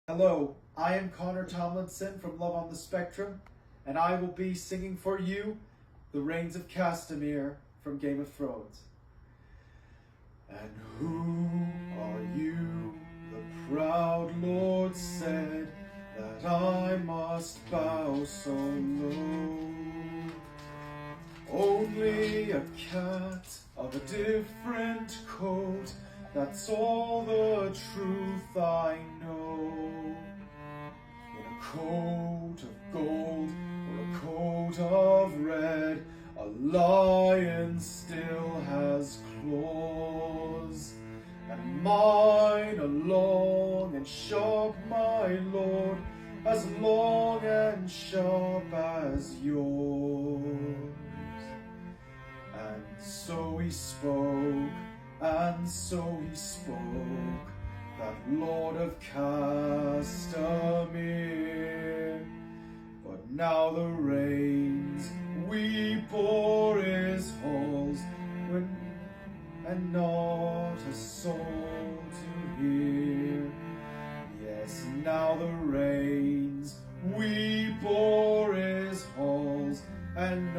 Hello, I am Connor Tomlinson from Love on the Spectrum, and I will be singing for you The Reigns of Castamere from Game of Thrones. And who are you? The proud lord said that I must bow so low. Only a cat of a different coat, that's all the truth I know. In a coat of gold or a coat of red, a lion still has claws. And mine are long and sharp, my lord, as long and sharp as yours. And so he spoke, and so he spoke, that Lord of Castamere. But now the reins we bore his halls, and not a soul to hear. Yes, now the reins we bore his halls, and